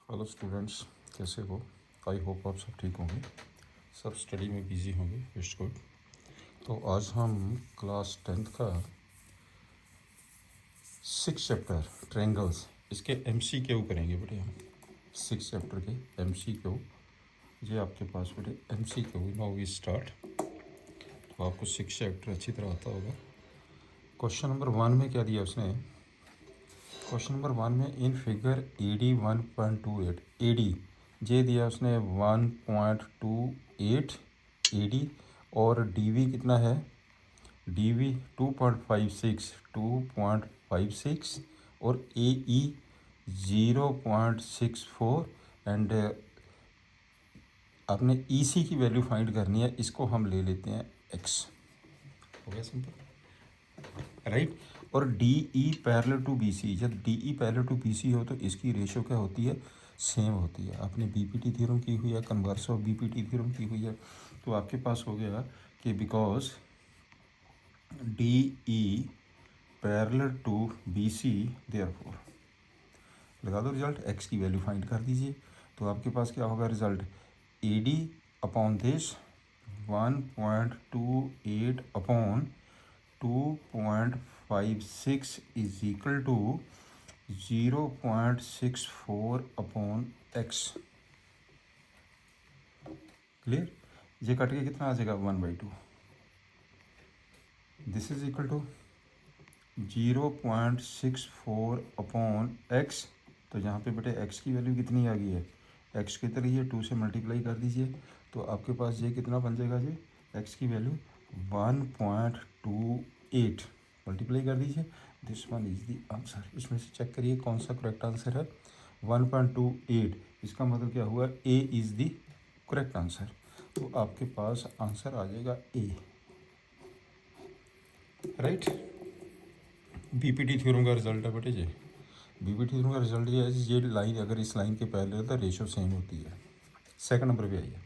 Hello students, कैसे हो? I hope आप सब ठीक होंगे, सब स्टडी में बिजी होंगे। It's good. तो आज हम क्लास 10th का 6 चैप्टर ट्रायंगल्स, इसके MCQ करेंगे बेटे हम। 6 चैप्टर के MCQ, ये आपके पास बेटे MCQ। Now we start. तो आपको 6 चैप्टर अच्छी तरह आता होगा। क्वेश्चन नंबर 1 में क्या दिया उसने? क्वेश्चन नंबर 1 में इन फिगर AD 1.28 AD जे दिया उसने 1.28 AD, और DV कितना है? DV 2.56 और AE 0.64। एंड आपने EC की वैल्यू फाइंड करनी है, इसको हम ले लेते हैं X। हो गया सिंपल, राइट। और DE पैरेलल टू BC, जब DE पैरेलल टू BC हो तो इसकी रेशो क्या होती है? सेम होती है। आपने BPT थ्योरम की हुई है, कन्वर्स ऑफ BPT थ्योरम की हुई है। तो आपके पास हो गया कि because DE parallel to BC, therefore लगा दो रिजल्ट, X की वैल्यू फाइंड कर दीजिए। तो आपके पास क्या होगा result? AD upon this 1.28 upon 2.56 is equal to 0.64 upon X। Clear? ये कट के कितना आ जाएगा? 1/2। This is equal to 0.64 upon X। तो यहाँ पे बेटे X की वैल्यू कितनी आ गई है? X कितनी है? 2 से मल्टीप्लाई कर दीजिए। तो आपके पास ये कितना बन जाएगा जी? X की वैल्यू 1.28 मल्टीप्लाई कर दीजिए। This one is the answer. इसमें से चेक करिए कौन सा करेक्ट आंसर है। 1.28, इसका मतलब क्या हुआ? A is the correct answer. तो आपके पास आंसर आ जाएगा A, राइट। BPT थ्योरम का रिजल्ट है बेटे जी। BPT थ्योरम का रिजल्ट ये है, ये लाइन अगर इस लाइन के पैरेलल है तो रेशो सेम होती है। सेकंड नंबर पे आइए।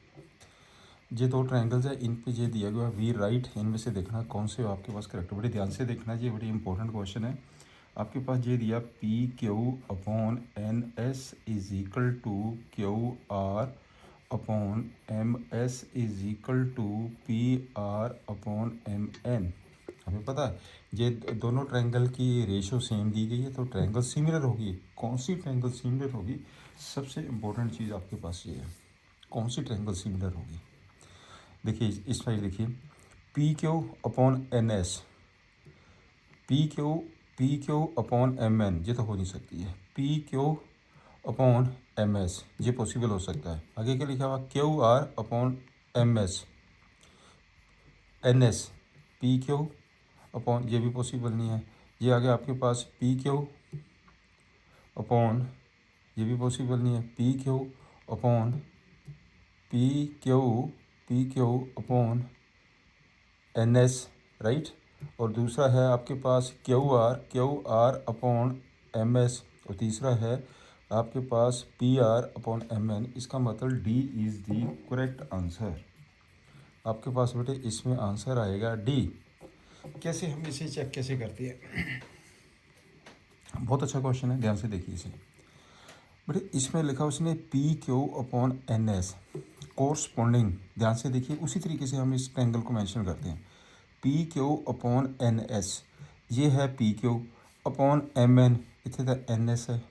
ये 2 ट्रायंगल्स है, इन पे ये दिया गया वी राइट, इनमें से देखना कौन से आपके पास करेक्ट है। बड़े ध्यान से देखना, ये बड़ी इंपॉर्टेंट क्वेश्चन है। आपके पास ये दिया PQ upon NS is equal to QR upon MS is equal to PR upon MN। हमें पता है ये दोनों ट्रायंगल की रेशो सेम दी गई है, तो ट्रायंगल सिमिलर होगी। कौन सी ट्रायंगल सिमिलर होगी? सबसे इम्पोर्टेंट चीज़ आपके पास ये है, कौन सी ट्रायंगल सिमिलर होगी। देखिए इस साइड देखिए, PQ upon NS, PQ upon MN, ये तो हो नहीं सकती है। PQ अपॉन MS, ये पॉसिबल हो सकता है। आगे क्या लिखा हुआ? QR upon MS NS, PQ upon, ये भी पॉसिबल नहीं है। ये आगे आपके पास PQ अपॉन, ये भी पॉसिबल नहीं है। PQ upon PQ upon NS, right. और दूसरा है आपके पास QR अपॉन MS, और तीसरा है आपके पास PR अपॉन MN। इसका मतलब D is the correct answer. आपके पास बेटे इसमें आंसर आएगा D। कैसे हम इसे चेक कैसे करते हैं? बहुत अच्छा क्वेश्चन है, ध्यान से देखिए इसे। बेटे इसमें लिखा उसने PQ अपॉन NS कोरस्पॉन्डिंग, ध्यान से देखिए, उसी तरीके से हम इस ट्रायंगल को मेंशन करते हैं। PQ अपॉन NS, ये है PQ अपॉन MN, इतने तक NS है,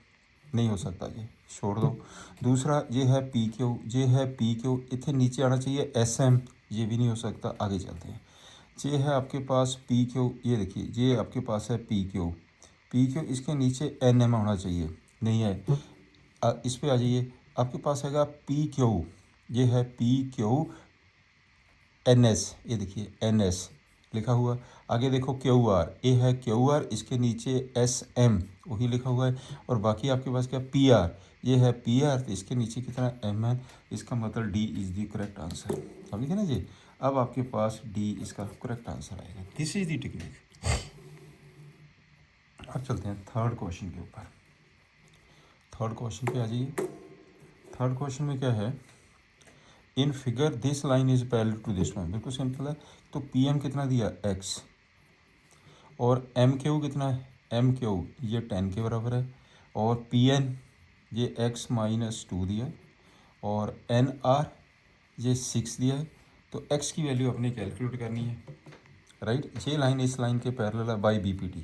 नहीं हो सकता, ये छोड़ दो। दूसरा ये है PQ, ये है PQ, इतने नीचे आना चाहिए SM, ये भी नहीं हो सकता। आगे चलते हैं। ये है आपके पास PQ, ये देखिए ये आपके पास है PQ, इसके नीचे NM होना चाहिए, नहीं है। इस पे आ जाइए, आपके पास हैगा PQ, ये है PQ NS, ये देखिए NS लिखा हुआ। आगे देखो QR, ये है QR, इसके नीचे SM वही लिखा हुआ है। और बाकी आपके पास क्या? PR, ये है PR, तो इसके नीचे कितना? MN। इसका मतलब D is the correct answer. समझ गए ना जी? अब आपके पास D इसका करेक्ट आंसर आएगा। This is the technique. अब चलते हैं थर्ड क्वेश्चन के ऊपर। थर्ड क्वेश्चन पे आ जाइए। थर्ड क्वेश्चन में क्या है? In figure this line is parallel to this one, बिल्कुल सिंपल है। तो PM कितना दिया? X, और MQ कितना है? MQ ये 10 के बराबर है। और PN ये x-2 दिया है और NR ये 6 दिया है। तो x की वैल्यू अपने कैलकुलेट करनी है, राइट। ये लाइन इस लाइन के पैरेलल है बाय BPT,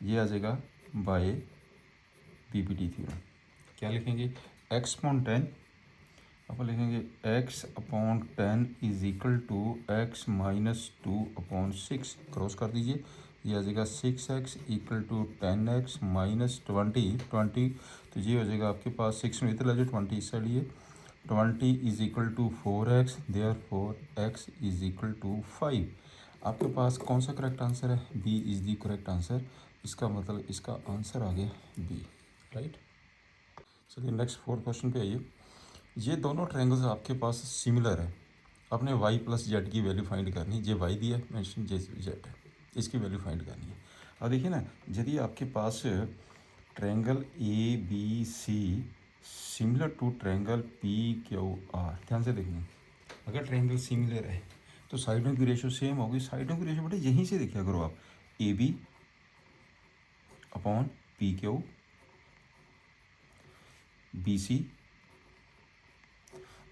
ये आ जाएगा बाय BPT थ्योरम। क्या लिखेंगे, x/10 अपन लिखेंगे x/10 is equal to x-2/6, cross कर दीजिए, ये आ जाएगा 6x equal to 10x minus 20, तो ये हो जाएगा आपके पास 6 में इधर लीजिए 20 इस side, 20 is equal to 4x, therefore x is equal to 5। आपके पास कौन सा करेक्ट आंसर है, B is the correct answer. इसका मतलब इसका आंसर आ गया बी, राइट। चलिए नेक्स्ट 4th क्वेश्चन पे आइए। ये दोनों ट्रायंगल्स आपके पास सिमिलर है, अपने y प्लस जेड की वैल्यू फाइंड करनी है। जे y दिया है, मेंशन जे जेड है, इसकी वैल्यू फाइंड करनी है। अब देखिए ना, यदि आपके पास triangle ABC similar to triangle PQR, ध्यान से देखना, अगर ट्रायंगल सिमिलर है तो साइडों की रेशो सेम होगी। साइडों की रेशो बेटा यहीं से देखा करो आप, AB upon PQ, BC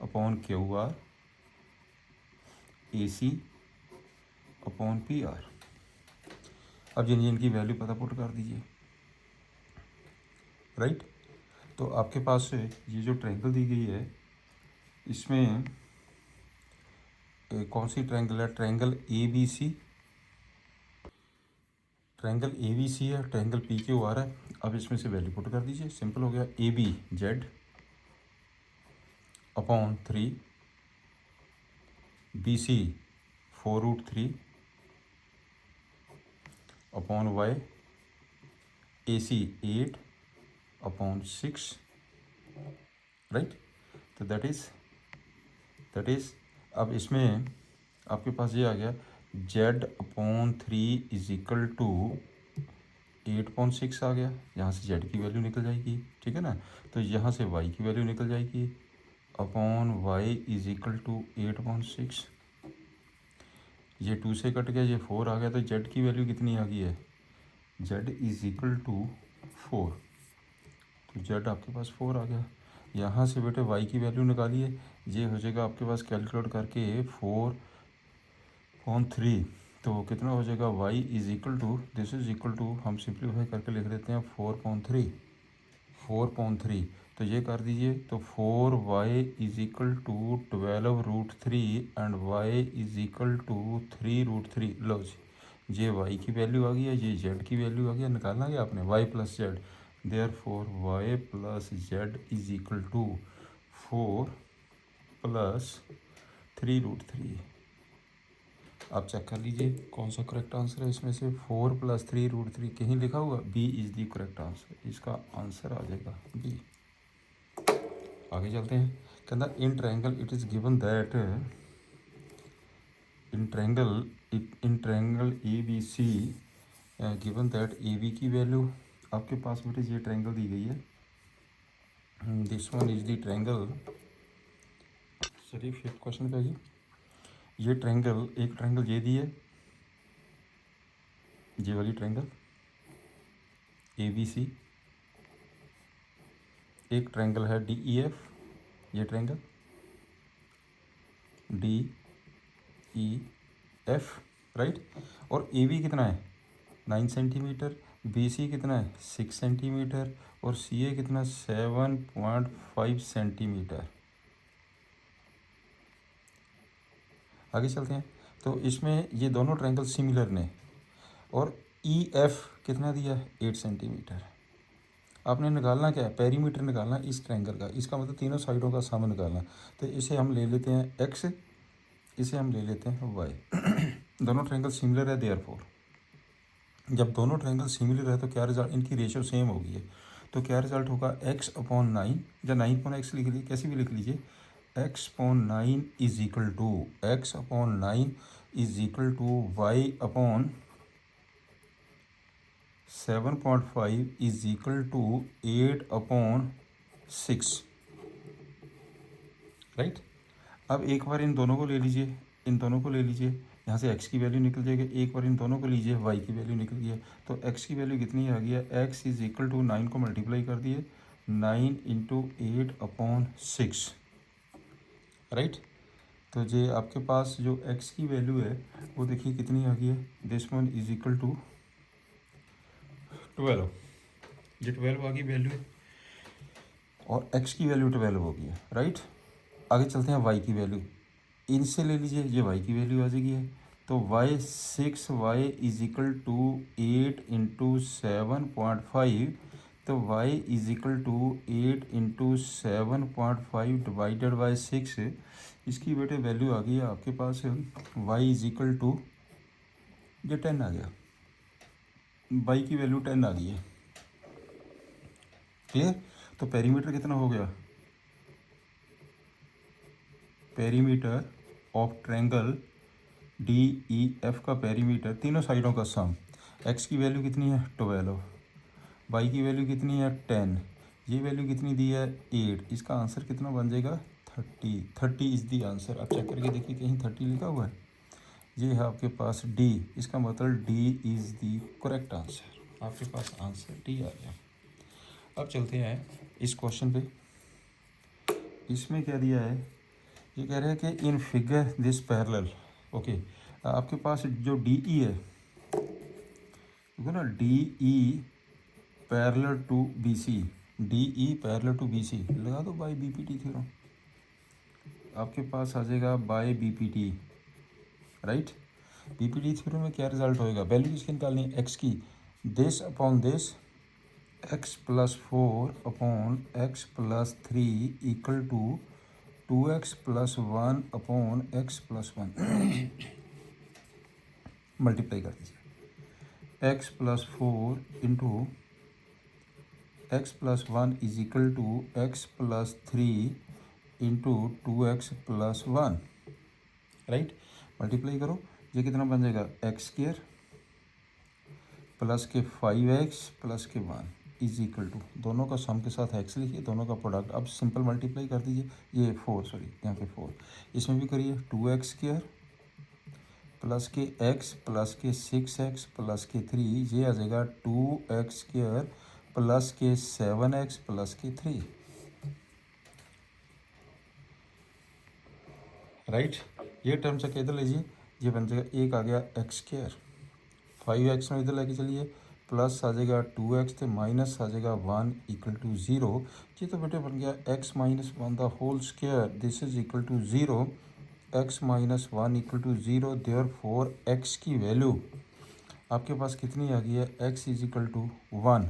upon QR, AC upon PR। अब जिन जिनकी वैल्यू पता पुट कर दीजिए, राइट। तो आपके पास ये जो ट्रायंगल दी गई है इसमें कौन सी ट्रायंगल है, ट्रायंगल ABC, ट्रायंगल ABC है, ट्रायंगल PQR है। अब इसमें से वैल्यू पुट कर दीजिए, सिंपल हो गया, AB Z upon 3, BC 4√3 upon Y, AC 8 upon 6, right. तो दैट इज़ अब इसमें आपके पास ये आ गया Z/3 इज इक्वल टू 8/6 आ गया। यहाँ से Z की वैल्यू निकल जाएगी, ठीक है ना। तो यहाँ से Y की वैल्यू निकल जाएगी, upon Y is equal to 8/6। ये 2 से कट गया, ये 4 आ गया, तो Z की वैल्यू कितनी आ गई है, Z इज इक्वल टू 4। तो Z आपके पास 4 आ गया। यहाँ से बेटे Y की वैल्यू निकालिए, ये हो जाएगा आपके पास कैलकुलेट करके 4/3, तो कितना हो जाएगा, y is equal to, this is equal to, हम सिंप्लीफाई करके लिख देते हैं 4/3। तो ये कर दीजिए, तो 4y is equal to 12√3 and y is equal to 3√3। लो जी, ये y की वैल्यू आ गई है, ये z की वैल्यू आ गई है, निकालना है आपने y plus Z, therefore y plus Z is equal to 4 plus 3√3। आप चेक कर लीजिए कौन सा करेक्ट आंसर है इसमें से, 4 + 3√3 कहीं लिखा हुआ, B is the correct answer, इसका आंसर आ जाएगा बी। आगे चलते हैं, कहता in triangle it is given that, in triangle ABC given that AB की वैल्यू आपके पास बेटे ये ट्रायंगल दी गई है, this one is the triangle. चलिए 5th क्वेश्चन पे आइए। ये ट्रायंगल, एक ट्रायंगल ये दी है, ये वाली ट्रायंगल ABC, एक ट्रायंगल है DEF, ये ट्रायंगल DEF, राइट। और AB कितना है 9 सेंटीमीटर, BC कितना है 6 सेंटीमीटर और CA कितना 7.5 सेंटीमीटर। आगे चलते हैं, तो इसमें ये दोनों ट्रायंगल सिमिलर ने, और EF कितना दिया है 8 सेंटीमीटर। आपने निकालना क्या है, पेरीमीटर निकालना इस ट्रायंगल का, इसका मतलब तीनों साइडों का सम निकालना। तो इसे हम ले लेते हैं x, इसे हम ले लेते हैं y। दोनों ट्रायंगल सिमिलर है, देयरफॉर जब दोनों ट्रायंगल सिमिलर है तो क्या रिजल्ट, इनकी रेशो सेम होगी है, तो क्या रिजल्ट होगा x/9 या 9/x लिख लीजिए, कैसे भी लिख लीजिए, x/9 is equal to x/9 is equal to y/7.5 is equal to 8/6, right. अब एक बार इन दोनों को ले लीजिए, इन दोनों को ले लीजिए, यहाँ से x की वैल्यू निकल जाएगी, एक बार इन दोनों को लीजिए, y की वैल्यू निकल गई है। तो x की वैल्यू कितनी आ गई है, x इज इक्वल टू 9 को मल्टीप्लाई कर दिए, 9 इंटू 8/6, राइट। तो ये आपके पास जो x की वैल्यू है वो देखिए कितनी आ गई है, this one is equal to 12, ये 12 आ गई वैल्यू और x की वैल्यू 12 हो गई है, राइट। आगे चलते हैं y की वैल्यू, इनसे ले लीजिए, ये y की वैल्यू आ जाएगी है। तो y is equal to 8 into 7.5, तो y is equal to 8 into 7.5 divided by 6, इसकी बेटे वैल्यू आ गई है आपके पास y इज इक्वल टू, ये 10 आ गया, y की वैल्यू 10 आ गई है, क्लियर। तो पेरीमीटर कितना हो गया, पेरीमीटर ऑफ ट्रायंगल DEF का पेरीमीटर, तीनों साइडों का सम, x की वैल्यू कितनी है 12, y की वैल्यू कितनी है 10, ये वैल्यू कितनी दी है 8, इसका आंसर कितना बन जाएगा 30 इज़ दी आंसर। आप चेक करके देखिए कहीं 30 लिखा हुआ है, ये है आपके पास D, इसका मतलब D is the correct answer, आपके पास आंसर D आ गया। अब चलते हैं इस क्वेश्चन पे, इसमें क्या दिया है, ये कह रहे हैं कि in figure this parallel, okay. आपके पास जो DE है, देखो ना, DE parallel to BC, DE parallel to BC लगा दो बाय BPT थ्योरम, आपके पास आ जाएगा by BPT, right. BPT theorem में क्या रिजल्ट होएगा, वैल्यू किसकी निकालनी है x की, this upon this x plus 4 upon x plus 3 equal to 2x plus 1 upon x plus 1 multiply कर दीजिए, x plus 4 into x plus 1 is equal to x plus 3 into 2x plus 1, right. Multiply करो, ये कितना बन जाएगा x square plus के 5x plus के 1 is equal to, दोनों का सम के साथ x लिखिए, दोनों का प्रोडक्ट, अब सिंपल मल्टीप्लाई कर दीजिए, ये 4 सॉरी यहाँ पे 4, इसमें भी करिए 2x स्क्वायर प्लस के x प्लस के 6x प्लस के 3, ये आ जाएगा 2x स्क्वायर प्लस के 7x प्लस के 3, राइट। ये टर्म से इधर लीजिए, ये बन जाएगा, एक आ गया एक्स स्क्वायर, 5x में इधर लेके चलिए, प्लस आ जाएगा 2x तो माइनस आ जाएगा 1 इक्वल टू 0, ये तो बेटे बन गया x minus 1 the whole square, this is equal to 0, x minus 1 equal to 0, therefore x की वैल्यू आपके पास कितनी आ गई है, x इज इक्वल टू 1।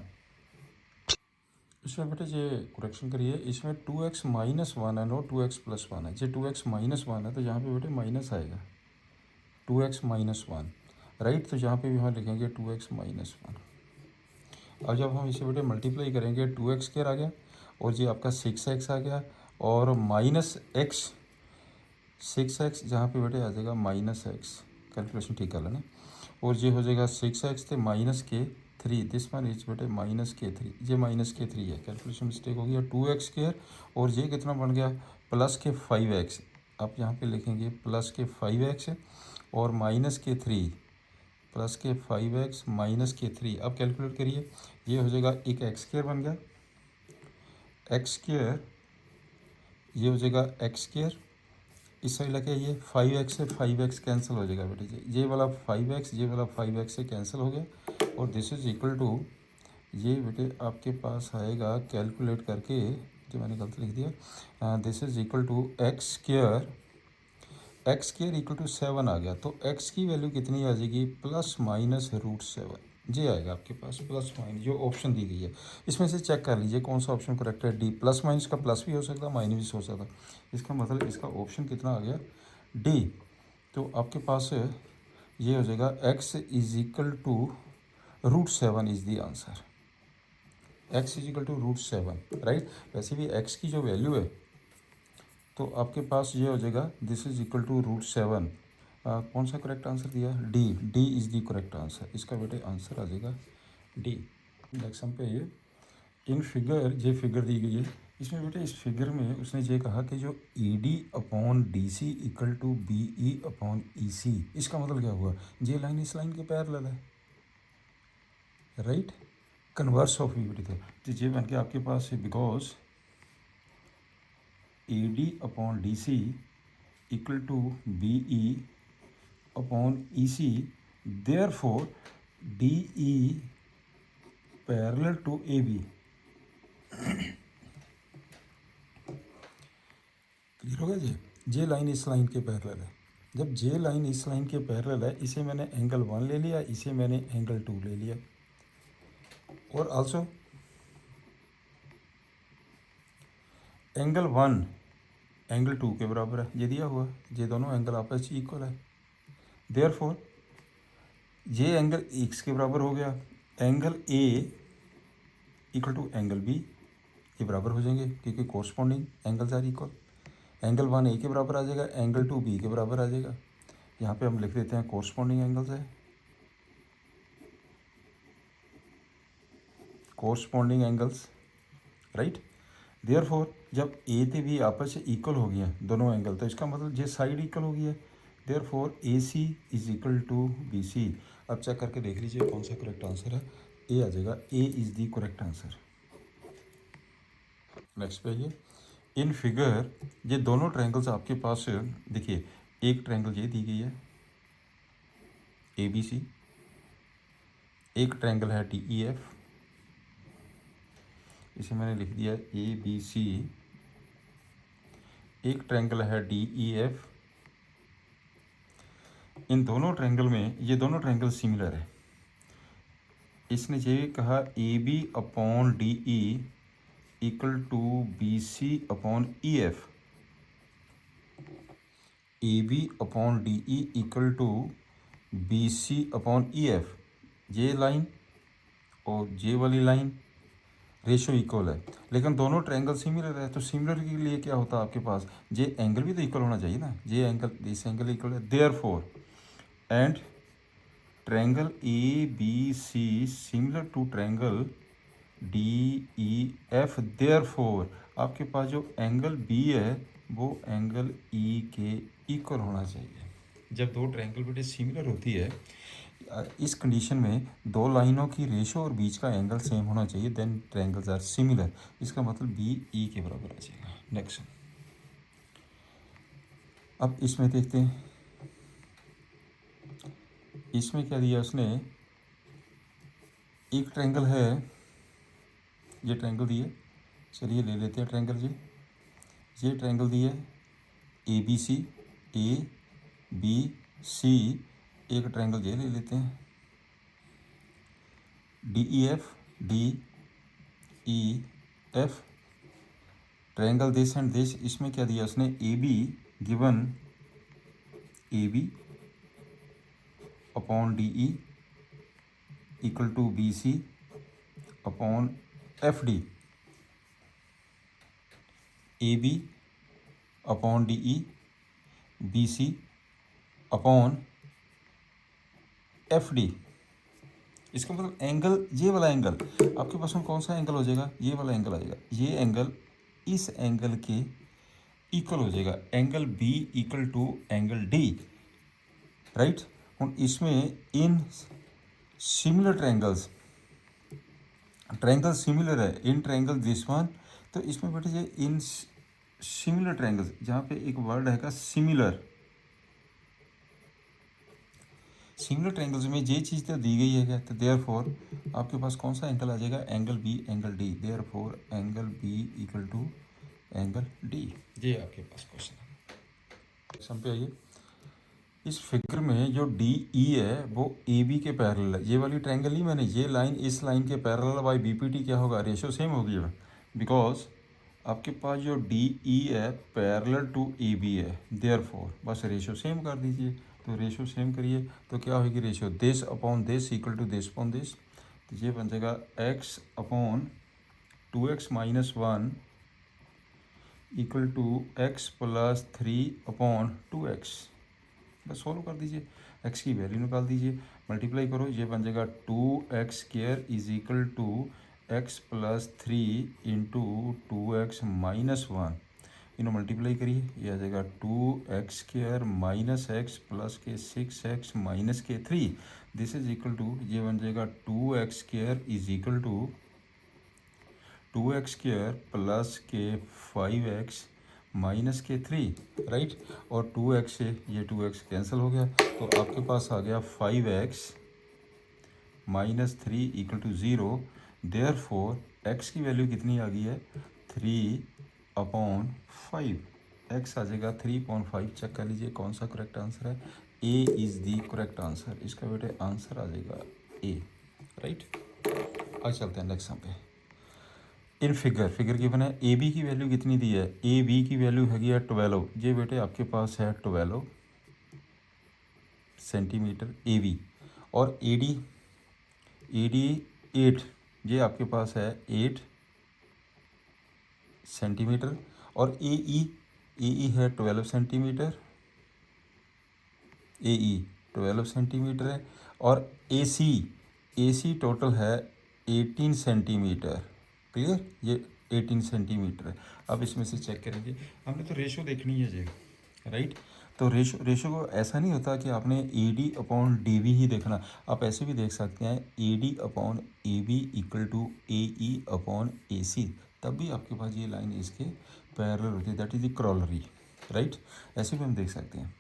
इसमें बेटे ये करेक्शन करिए, इसमें 2x माइनस 1 है, नो 2x प्लस 1 है, ये 2x माइनस 1 है, तो यहाँ पे बेटे माइनस आएगा 2x माइनस 1, राइट। तो यहाँ पे भी हम लिखेंगे 2x माइनस 1। अब जब हम इसे बेटे मल्टीप्लाई करेंगे 2x स्क्वायर आ गया और ये आपका 6x आ गया और माइनस x 6x, जहाँ पे बेटे आ जाएगा माइनस x, कैलकुलेशन ठीक कर लेना, और ये हो जाएगा 6x थे माइनस के 3, दिस वन इज बेटे माइनस के 3, ये माइनस के 3 है, कैलकुलेशन मिस्टेक हो गया, 2x स्क्वायर और ये कितना बन गया प्लस के 5x, आप यहाँ पे लिखेंगे प्लस के 5x और माइनस के 3, प्लस के 5x माइनस के 3, अब कैलकुलेट करिए, ये हो जाएगा एक एक्स स्क्वायर बन गया, एक्स स्क्वायर, ये हो जाएगा एक्स स्क्वायर, इस साइड लगे ये 5x से 5x कैंसिल हो जाएगा बेटे जी, ये वाला 5x ये वाला 5x से कैंसिल हो गया और दिस इज इक्वल टू, ये बेटे आपके पास आएगा कैलकुलेट करके, जो मैंने गलत लिख दिया, this is equal to x square equal to 7 आ गया, तो x की वैल्यू कितनी आ जाएगी प्लस माइनस √7, ये आएगा आपके पास प्लस माइनस, जो ऑप्शन दी गई है इसमें से चेक कर लीजिए कौन सा ऑप्शन करेक्ट है, डी, प्लस माइनस का प्लस भी हो सकता है माइनस भी हो सकता है, इसका मतलब इसका ऑप्शन कितना आ गया डी। तो आपके पास ये हो जाएगा x is equal to √7 is the answer, x is equal to √7, right. वैसे भी x की जो वैल्यू है तो आपके पास ये हो जाएगा दिस इज इक्वल टू √7, कौन सा करेक्ट आंसर दिया, D is the correct answer, इसका बेटे आंसर आ जाएगा डी। नेक्स्ट हम पे ये इन फिगर, ये फिगर दी गई है, इसमें बेटे इस फिगर में उसने ये कहा कि जो ED upon DC equal to BE upon EC, इसका मतलब क्या हुआ, ये लाइन इस लाइन के पैरेलल है, राइट। कन्वर्स ऑफ वीबीटी थे तो ये बन के आपके पास है because A D upon D C equal to B E upon E C, therefore D E parallel to A B. Clear हो गया जी। जे लाइन इस लाइन के पैरेलल है। जब जे लाइन इस लाइन के पैरेलल है, इसे मैंने एंगल 1 ले लिया, इसे मैंने एंगल 2 ले लिया, और आल्सो एंगल 1 एंगल 2 के बराबर है, ये दिया हुआ, ये दोनों एंगल आपस में इक्वल है। देयरफॉर ये एंगल x के बराबर हो गया, angle A equal to angle B, ये बराबर हो जाएंगे क्योंकि corresponding angles are equal. Angle 1 A के बराबर आ जाएगा, एंगल 2 बी के बराबर आ जाएगा। यहाँ पे हम लिख देते हैं कोरस्पॉन्डिंग एंगल्स है, कोरस्पॉन्डिंग एंगल्स, राइट। देयरफॉर जब ए ते बी आपस में इक्वल हो गया दोनों एंगल, तो इसका मतलब ये साइड इक्वल हो गई है। Therefore A C is equal to B C. अब चेक करके देख लीजिए कौन सा करेक्ट आंसर है। ए आ जाएगा, A is the correct answer. Next पे आइए। इन फिगर ये दोनों ट्रायंगल्स आपके पास देखिए, एक ट्रायंगल ये दी गई है ए बी सी, एक ट्रायंगल है डी ई एफ, इसे मैंने लिख दिया ए बी सी, एक ट्रायंगल है डी ई एफ। इन दोनों ट्रायंगल में ये दोनों ट्रायंगल सिमिलर है। इसने ये कहा A B upon D E equal to B C upon E F, A B upon D E equal to B C upon E F. ये लाइन और ये वाली लाइन रेशो इक्वल है, लेकिन दोनों ट्रायंगल सिमिलर है। तो सिमिलर के लिए क्या होता है आपके पास, ये एंगल भी तो इक्वल होना चाहिए ना, ये एंगल इस एंगल इक्वल है। Therefore and triangle A B C similar to triangle D E F, therefore आपके पास जो एंगल बी है वो एंगल ई के इक्वल होना चाहिए। जब दो ट्रायंगल बेटे सिमिलर होती है, इस कंडीशन में दो लाइनों की रेशो और बीच का एंगल सेम होना चाहिए, देन ट्रायंगल्स आर सिमिलर। इसका मतलब बी ई के बराबर आ जाएगा। नेक्स्ट, अब इसमें देखते हैं, इसमें क्या दिया उसने, एक ट्रायंगल है, ये ट्रायंगल दिए, चलिए ले लेते हैं ट्रायंगल जी। ये ट्रायंगल दिए ए बी सी, ए बी सी, एक ट्रायंगल ये ले लेते हैं D E F, D E F, triangle this and this. इसमें क्या दिया उसने, A B given A B upon D E equal to B C upon F D, A B upon D E B C upon F D. इसका मतलब angle, ये वाला angle आपके पास में कौन सा एंगल हो जाएगा, ये वाला एंगल आएगा। ये एंगल इस एंगल के इक्वल हो जाएगा, angle B equal to angle D, right. और इसमें in similar triangles, triangle similar है इन ट्रायंगल दिस वन, तो इसमें बेटे ये इन सिमिलर ट्रायंगल्स, जहाँ पे एक वर्ड है का सिमिलर, सिमिलर ट्रायंगल्स में ये चीज़ तो दी गई है क्या, तो देयरफॉर आपके पास कौन सा एंगल आ जाएगा, angle B angle D, therefore angle B equal to angle D. ये आपके पास क्वेश्चन है। सम पे आइए। इस फिगर में जो डी ई है वो ए बी के पैरेलल है। ये वाली ट्रायंगल नहीं, मैंने ये लाइन इस लाइन के parallel by B P T क्या होगा, रेशो सेम होगी, बिकॉज आपके पास जो डी ई है पैरेलल टू ए बी है, देयरफॉर बस रेशो सेम कर दीजिए। तो रेशो सेम करिए तो क्या होगी, ratio this upon this equal to this upon this, तो ये बन जाएगा x upon 2x minus 1 equal to x plus 3 upon 2x। बस सॉल्व कर दीजिए, x की वैल्यू निकाल दीजिए, मल्टीप्लाई करो, ये बन जाएगा 2x square is equal to x plus 3 into 2x minus 1, इन्हें मल्टीप्लाई करिए, ये आ जाएगा 2x square minus x plus के 6x माइनस के 3, दिस इज इक्वल टू, ये बन जाएगा 2x² is equal to 2x² plus के 5x माइनस के 3, राइट। और 2x से ये 2x कैंसिल हो गया, तो आपके पास आ गया 5x minus 3 equal to 0। Therefore x की वैल्यू कितनी आ गई है, 3/5। एक्स आ जाएगा 3/5। चेक कर लीजिए कौन सा करेक्ट आंसर है। ए इज़ दी करेक्ट आंसर। इसका बेटे आंसर आ जाएगा ए, राइट। आज चलते हैं नेक्स्ट सम पे। इन फिगर गिवन है, ए बी की वैल्यू कितनी दी है, ए बी की वैल्यू हैगी है 12। ये बेटे आपके पास है 12 सेंटीमीटर ए बी। और ए डी 8, ये आपके पास है 8 सेंटीमीटर। और ए ई है 12 सेंटीमीटर, ए ई 12 सेंटीमीटर है। और ए सी टोटल है 18 सेंटीमीटर। क्लियर, ये 18 सेंटीमीटर है। अब इसमें से चेक करेंगे, हमने तो रेशो देखनी है जी, राइट। तो रेशो को ऐसा नहीं होता कि आपने A D upon D B ही देखना, आप ऐसे भी देख सकते हैं A D upon A B equal to A E upon A C, तब भी आपके पास ये लाइन इसके पैरेलल होती है, दैट इज़ द क्रॉलरी, राइट। ऐसे भी हम देख सकते हैं।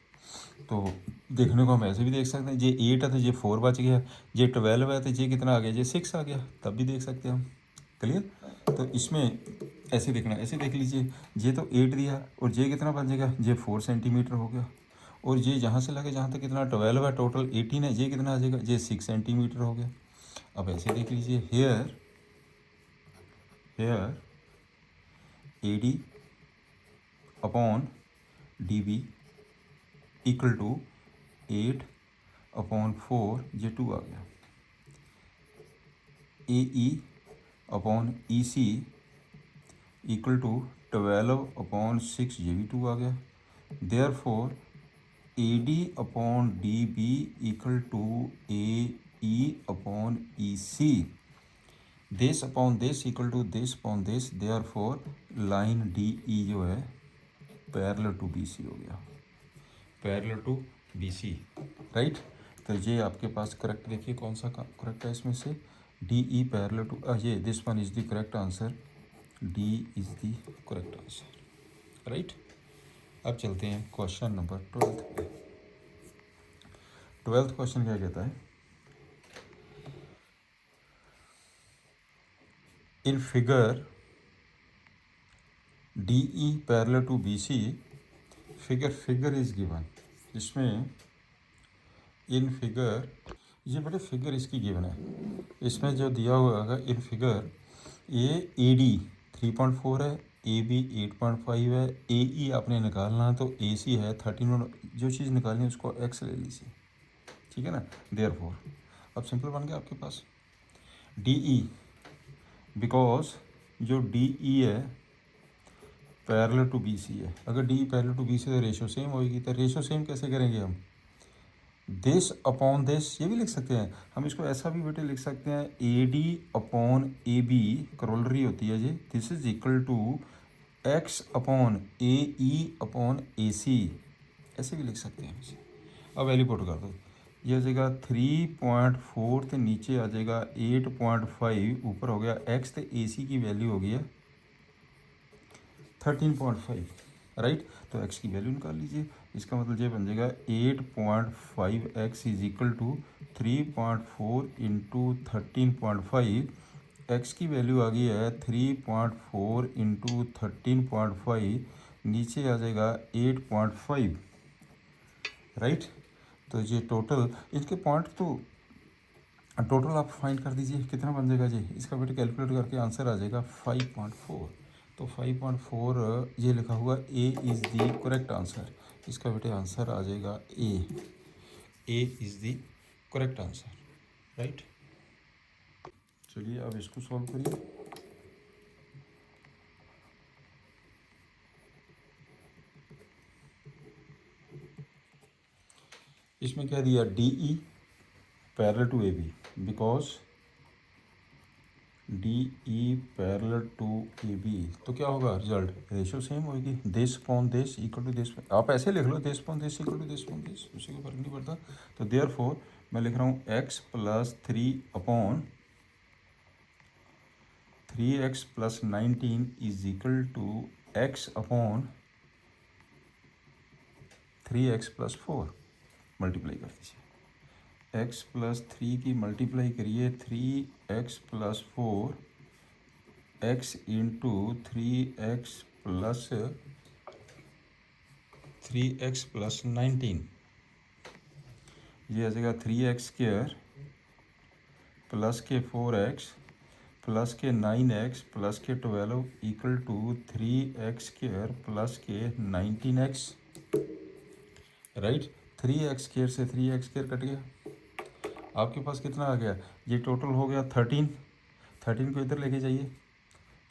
तो देखने को हम ऐसे भी देख सकते हैं, ये 8 है तो ये 4 बच गया, ये 12 है तो ये कितना आ गया, ये 6 आ गया, तब भी देख सकते हैं हम। क्लियर। तो इसमें ऐसे देखना, ऐसे देख लीजिए, ये तो 8 दिया और ये कितना बन जाएगा, ये 4 सेंटीमीटर हो गया। और ये जहाँ से लगे जहाँ तक कितना 12 है, टोटल 18 है, ये कितना आ जाएगा, ये 6 सेंटीमीटर हो गया। अब ऐसे देख लीजिए, here A D upon D B equal to 8/4, ये 2 आ गया। A E upon E C equal to 12/6, ये भी 2 आ गया। Therefore A D upon D B equal to A E upon E C, this upon this equal to this upon this, therefore line D E जो है parallel to B C हो गया, parallel to B C, right. तो ये आपके पास correct, देखिए कौन सा करेक्ट है इसमें से, डी ई पैरेलल टू, ये this one is the correct answer, D is the correct answer, right. अब चलते हैं क्वेश्चन नंबर 12 पे। 12th क्वेश्चन क्या कहता है, in figure D E parallel to B C, figure is given. इसमें in figure, ये बड़े फिगर इसकी गिवन है, इसमें जो दिया हुआ है इन फिगर, ए डी 3.4 है, ए बी 8.5 है, ए ई आपने निकालना है तो ए सी है 13, जो चीज़ निकालनी है उसको एक्स ले लीजिए, ठीक है ना। देयर फोर अब सिंपल बन गया आपके पास डी ई, बिकॉज जो डी ई है पैरेलल टू बी सी है, अगर D parallel to B C तो रेशो सेम होगी, तो रेशो सेम कैसे करेंगे हम, दिस अपॉन दिस, ये भी लिख सकते हैं हम, इसको ऐसा भी बेटे लिख सकते हैं, A D upon A B corollary होती है जी, this is equal to x upon A E upon A C, ऐसे भी लिख सकते हैं इसे। अब वैल्यू पुट कर दो, ये आ जाएगा 3.4 तो नीचे आ जाएगा 8.5, ऊपर हो गया एक्स, तो ए सी की वैल्यू हो गई है 13.5, राइट। तो एक्स की वैल्यू निकाल लीजिए, इसका मतलब ये बन जाएगा 8.5x is equal to 3.4 into 13.5, x की वैल्यू आ गई है 3.4 इंटू 13.5, नीचे आ जाएगा 8.5, राइट। तो ये टोटल इसके पॉइंट, तो टोटल आप फाइंड कर दीजिए कितना बन जाएगा जी, इसका बेटे कैलकुलेट करके आंसर आ जाएगा 5.4। तो 5.4 ये लिखा हुआ A is the correct answer, इसका बेटे आंसर आ जाएगा A is the correct answer, right. चलिए अब इसको सॉल्व करिए। इसमें क्या दिया, D E parallel to A B, because D E parallel to A B, तो क्या होगा रिजल्ट, रेशो सेम होगी, this upon this equal to this, आप ऐसे लिख लो this upon this equal to this upon this, उसी को फर्क नहीं पड़ता। तो देयर फोर मैं लिख रहा हूँ x plus 3x plus 19 is equal to x upon 3x plus 4 multiply कर दीजिए। x प्लस 3 की मल्टीप्लाई करिए 3x plus 4 x into 3x plus 19, ये आ जाएगा 3x स्क्वायर प्लस के 4x प्लस के 9x प्लस के 12 equal to 3x square plus के 19x, राइट। 3x स्क्वायर से 3x स्क्वायर कट गया, आपके पास कितना आ गया, ये टोटल हो गया 13 को इधर लेके जाइए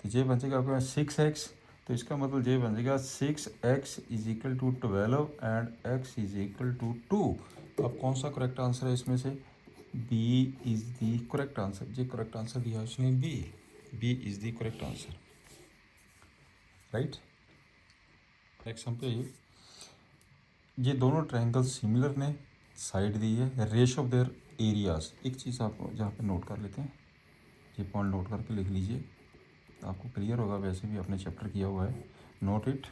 तो ये बन जाएगा आपके पास 6x, तो इसका मतलब ये बन जाएगा 6x is equal to 12 and x is equal to 2। अब कौन सा करेक्ट आंसर है इसमें से, B is the correct answer. ये करेक्ट आंसर दिया उसने B is the correct answer, right. Example, ये दोनों ट्रायंगल सिमिलर ने, साइड दी है, रेशियो ऑफ देयर एरियाज। एक चीज़ आप जहाँ पे नोट कर लेते हैं, ये पॉइंट नोट करके लिख लीजिए, आपको क्लियर होगा, वैसे भी आपने चैप्टर किया हुआ है, नोट इट।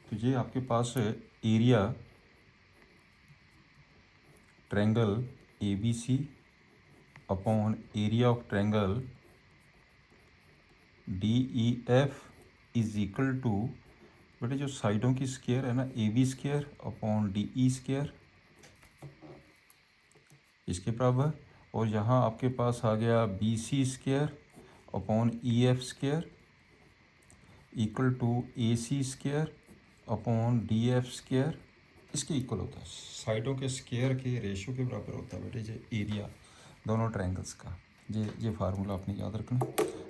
तो ये आपके पास area triangle ABC upon area of triangle DEF is equal to, बेटे जो साइडों की स्क्वायर है ना, AB square upon DE square, इसके बराबर। और यहाँ आपके पास आ गया BC square upon EF square equal to AC square upon DF square, इसके इक्वल होता है, साइडों के स्क्वायर के रेशियो के बराबर होता है बेटे ये एरिया दोनों ट्रायंगल्स का। ये फार्मूला आपने याद रखना।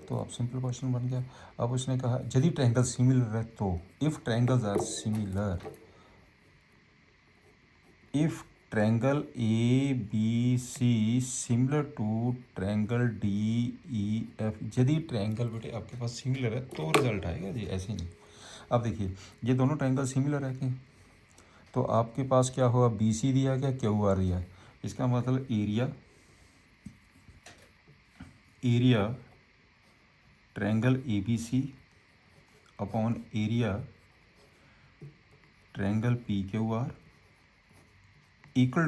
तो अब सिंपल क्वेश्चन बन गया। अब उसने कहा यदि ट्रायंगल सिमिलर है तो, if triangles are similar, if triangle ABC similar to triangle DEF, यदि ट्रायंगल बेटे आपके पास सिमिलर है तो रिजल्ट आएगा जी, ऐसे नहीं। अब देखिए ये दोनों ट्रायंगल सिमिलर है कि, तो आपके पास क्या हुआ, BC दिया गया, QR दिया है, इसका मतलब area triangle ABC upon area triangle PQR equal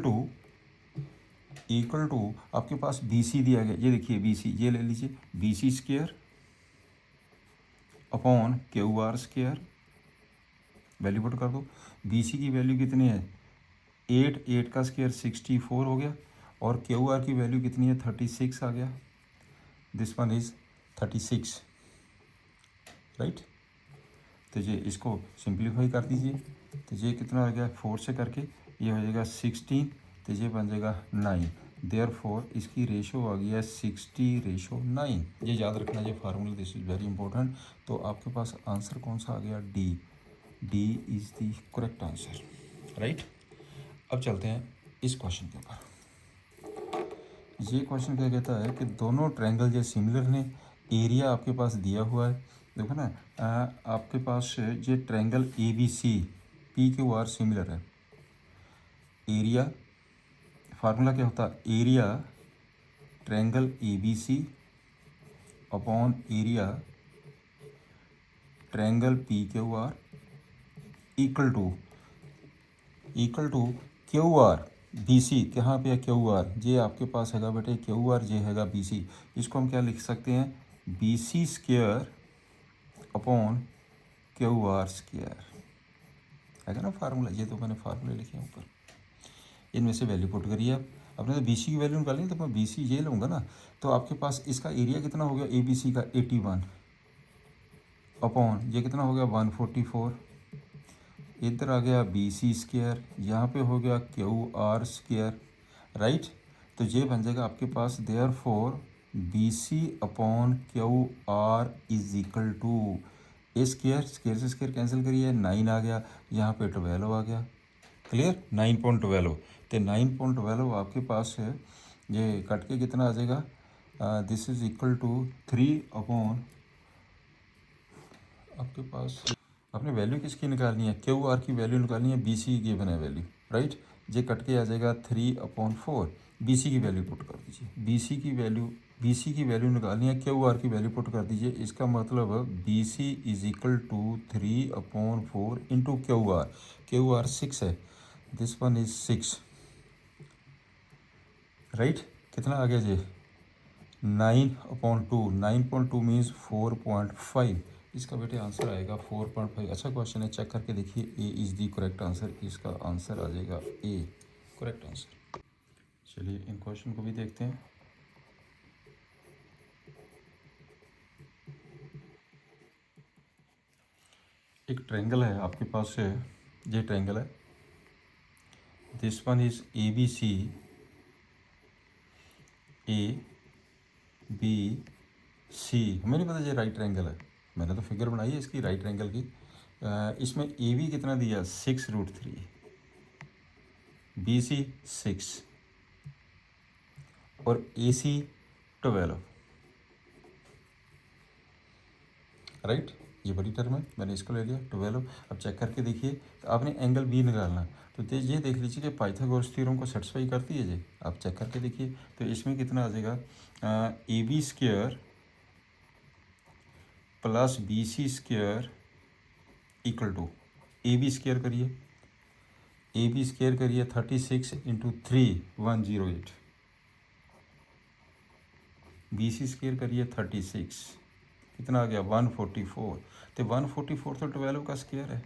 to आपके पास BC दिया गया, ये देखिए BC, ये ले लीजिए, BC square upon QR square, value put कर दो। BC की वैल्यू कितनी है, 8 का स्क्वायर 64 हो गया, और QR की वैल्यू कितनी है, 36 आ गया, दिस वन इज 36, राइट। तो ये इसको सिंप्लीफाई कर दीजिए, तो ये कितना हो गया, 4 से करके ये हो जाएगा 16, तो ये बन जाएगा 9, देयरफॉर इसकी रेशो आ गया 60:9। ये याद रखना, ये formula, this is very important. तो आपके पास आंसर कौन सा आ गया, D is the correct answer, right. अब चलते हैं इस क्वेश्चन के ऊपर। ये क्वेश्चन क्या कहता है कि दोनों ट्रायंगल जो सिमिलर ने, एरिया आपके पास दिया हुआ है, देखो ना, आपके पास ये ट्रायंगल ABC PQR सिमिलर है, एरिया, फार्मूला क्या होता है, area triangle ABC upon area triangle PQR equal to QR BC, कहाँ पे है QR, ये आपके पास हैगा बेटे QR, ये हैगा BC, इसको हम क्या लिख सकते हैं, BC square upon QR square, है ना फार्मूला। ये तो मैंने फार्मूले लिखे हैं ऊपर, इनमें से वैल्यू पुट करिए आप। अपने तो BC की वैल्यू निकालेंगे, तो मैं BC ये लूँगा ना, तो आपके पास इसका एरिया कितना हो गया ABC का 81 अपॉन ये कितना हो गया 144, इधर आ गया BC स्क्वायर, यहाँ पे हो गया QR स्क्वायर, राइट। तो ये बन जाएगा आपके पास therefore BC upon QR is equal to, A square से स्क्वायर कैंसिल करिए, 9 आ गया, यहाँ पे 12 आ गया, क्लियर, 9.12। तो 9.12 आपके पास है, ये कट के कितना आ जाएगा, this is equal to 3 upon, आपके पास आपने वैल्यू किसकी निकालनी है, QR की वैल्यू निकालनी है, BC की गिवन है वैल्यू, राइट। ये कट के आ जाएगा 3/4। बी सी की वैल्यू पुट कर दीजिए, बी सी की वैल्यू निकालनी है, क्यू आर की वैल्यू पुट कर दीजिए। इसका मतलब B C is equal to 3/4 into Q R 6 है, दिस वन इज 6, राइट। कितना आ गया जी, 9/2, 9/2 मीन्स 4.5। इसका बेटे आंसर आएगा 4.5। अच्छा क्वेश्चन है, चेक करके देखिए, ए इज़ दी करेक्ट आंसर। इसका आंसर आ जाएगा ए, करेक्ट आंसर। चलिए इन क्वेश्चन को भी देखते हैं। एक ट्रायंगल है आपके पास, ये ट्रायंगल है, this one is A B C, A B C. हमें नहीं पता ये राइट ट्रायंगल है, मैंने तो फिगर बनाई है इसकी राइट ट्रायंगल की। इसमें ए बी कितना दिया, 6√3, बी सी 6 और ए सी 12, राइट। ये बड़ी टर्म है, मैंने इसको ले लिया 12। अब चेक करके देखिए, तो आपने एंगल बी निकालना, तो ये देख लीजिए कि पाइथागोरस थ्योरम को सेटिस्फाई करती है जी। आप चेक करके देखिए, तो इसमें कितना आ जाएगा, A B square plus B C square equal to, A B square करिए, ए बी स्क्वायर करिए 36 इंटू 3 108, बी सी स्क्वायर करिए 36, कितना आ गया 144। तो 144 तो 12 का स्क्वायर है,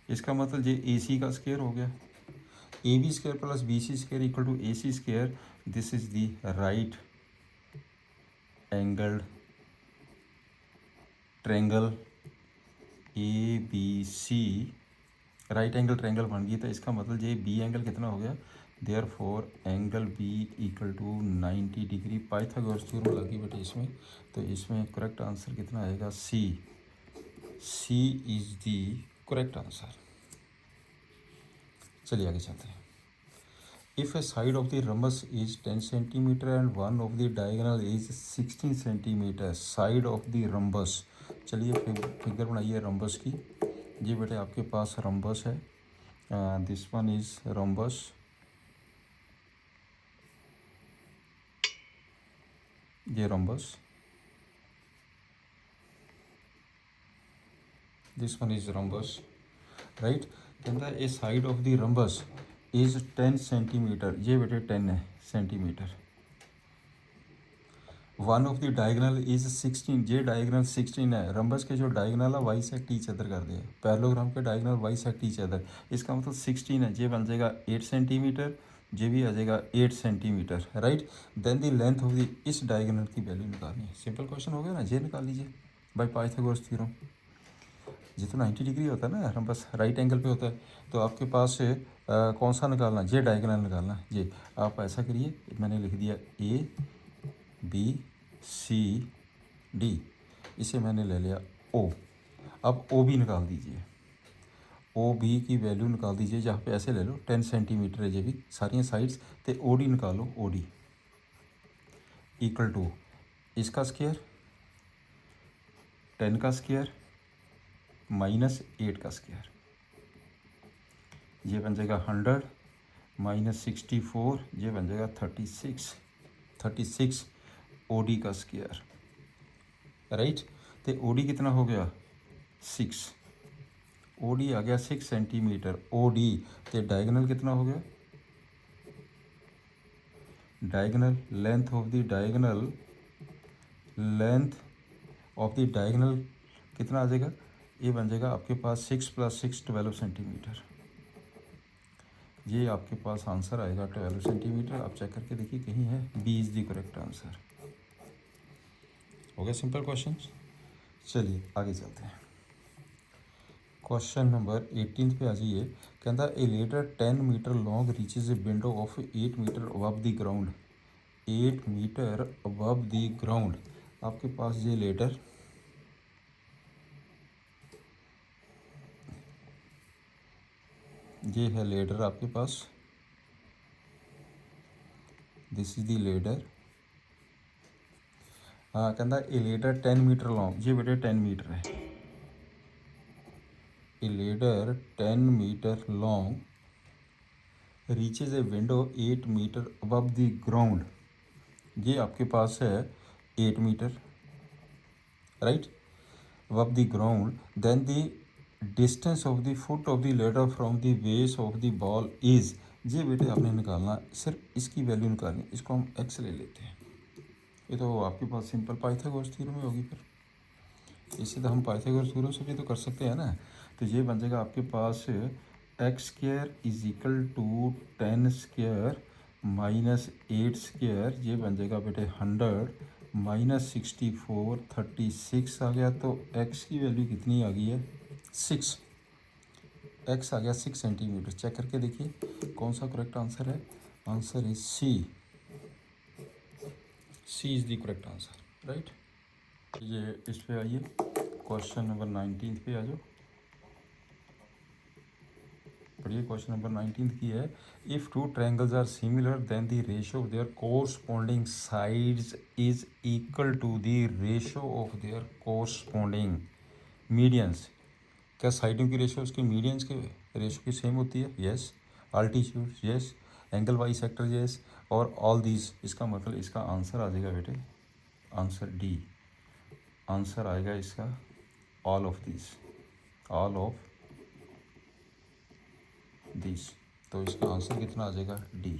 इसका मतलब ये ए सी का स्क्वायर हो गया। A B square plus B C square equal to A C square, this is the right angled triangle A B C, right angle triangle बन गई। तो इसका मतलब ये बी एंगल कितना हो गया, therefore angle B equal to 90 degree. Pythagoras theorem लगी बेटे इसमें, तो इसमें करेक्ट आंसर कितना आएगा, C, C is the correct answer. चलिए आगे चलते हैं। If a side of the rhombus is 10 centimeter and one of the diagonal is 16 centimeter, side of the rhombus, चलिए फिगर बनाइए rhombus की। ये बेटे आपके पास rhombus है, दिस वन इज rhombus, ये rhombus, this one is rhombus, right। कहता है a side of the rhombus is 10 centimetre, ये बेटे 10 है centimetre. One of the diagonal is 16, ये डायगनल 16 है। रंबस के जो डायगनल है वाई सेक्ट ईच अदर कर दिया, पैरेललोग्राम के diagonal bisect each other, इसका मतलब 16 है, ये बन जाएगा 8 सेंटीमीटर, ये भी आ जाएगा 8 centimetre, right. Then the length of the, इस डायगनल की वैल्यू निकालनी है। सिंपल क्वेश्चन हो गया ना, ये निकाल लीजिए बाय पाइथागोरस थ्योरम। ये तो 90 डिग्री होता है ना, रंबस राइट एंगल पे होता है, तो आपके पास कौन सा निकालना, ये डायगनल निकालना। ये आप ऐसा करिए, मैंने लिख दिया ए बी सी डी, इसे मैंने ले लिया ओ। अब ओ बी निकाल दीजिए, ओ बी की वैल्यू निकाल दीजिए, जहाँ पे ऐसे ले लो 10 सेंटीमीटर है ये भी सारियाँ साइड्स, तो ओ डी निकालो, ओ डी इक्वल टू इसका स्क्वायर 10 का स्क्वायर माइनस 8 का स्क्वायर, ये बन जाएगा 100 माइनस 64, ये बन जाएगा 36 ओ डी का स्क्वायर, राइट। तो ओ डी कितना हो गया 6, ओ डी आ गया 6 सेंटीमीटर ओ डी। तो डायगनल कितना हो गया, diagonal length of the diagonal, length of the diagonal कितना आ जाएगा, ये बन जाएगा आपके पास 6 + 6 12 सेंटीमीटर। ये आपके पास आंसर आएगा 12 सेंटीमीटर। आप चेक करके देखिए कहीं है, B is the correct answer. हो गया सिंपल क्वेश्चन। चलिए आगे चलते हैं, क्वेश्चन नंबर 18 पे आ जाइए। कहता a ladder 10 metre long reaches a window of 8 metre above the ground, 8 metre above the ground. आपके पास ये लेडर, ये है लेडर आपके पास, दिस इज द लेडर। हाँ कहता ए लेडर 10 मीटर लॉन्ग, ये बेटे 10 मीटर है। A ladder 10 metre long reaches a window 8 metre above the ground, ये आपके पास है 8 metre, right, above the ground, then the distance of the foot of the ladder from the base of the wall is, ये बेटे आपने निकालना, सिर्फ इसकी वैल्यू निकालनी, इसको हम एक्स ले लेते हैं। ये तो आपके पास सिंपल पाइथागोरस थ्योरम में होगी, फिर इससे तो हम पाइथागोरस थ्योरम से भी तो कर सकते हैं ना। तो ये बन जाएगा आपके पास x square is equal to 10 square minus 8 square, ये बन जाएगा बेटे 100 माइनस 64 36 आ गया। तो एक्स की वैल्यू कितनी आ गई है 6, एक्स आ गया 6 सेंटीमीटर। चेक करके देखिए कौन सा करेक्ट आंसर है, answer is C, C is the correct answer, right. ये इस पे आइए, क्वेश्चन नंबर 19 पे आ जाओ, पढ़िए। क्वेश्चन नंबर 19 की है, if two triangles are similar then the ratio of their corresponding sides is equal to the ratio of their corresponding medians. क्या साइडों की रेशियो उसके मीडियंस के रेशियो की सेम होती है? Yes. Altitude? Yes. Angle by sector? Yes. और all these, इसका मतलब इसका आंसर आ जाएगा बेटे, आंसर डी, आंसर आएगा इसका all of this, all of this. तो इसका आंसर कितना आ जाएगा डी।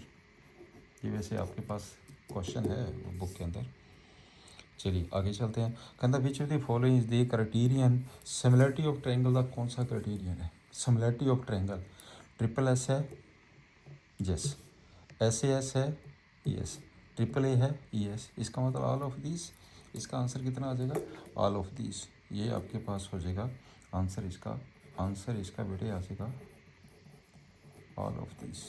ये वैसे आपके पास क्वेश्चन है बुक के अंदर। चलिए आगे चलते हैं। कहता which of the following is the criterion similarity of triangle का कौन सा क्राइटेरियन है? Similarity of triangle triple S है, यस। एस ए एस है, यस। ट्रिपल ए है, यस। इसका मतलब ऑल ऑफ दिस, इसका आंसर कितना आ जाएगा ऑल ऑफ दिस। ये आपके पास हो जाएगा आंसर इसका, आंसर इसका बेटे आ जाएगा ऑल ऑफ दिस।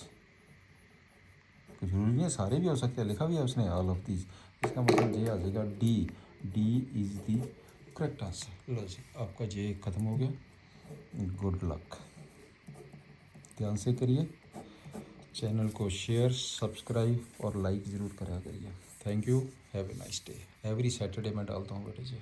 जरूरी नहीं है सारे भी हो सकते हैं, लिखा भी है उसने ऑल ऑफ दिस, इसका मतलब ये आ जाएगा D, D is the correct answer. लो जी आपका जे ख़त्म हो गया, गुड लक। ध्यान से करिए, चैनल को शेयर सब्सक्राइब और लाइक ज़रूर करा करिए। Thank you, have a nice day. Every Saturday मैं डालता हूँ बेटे जी।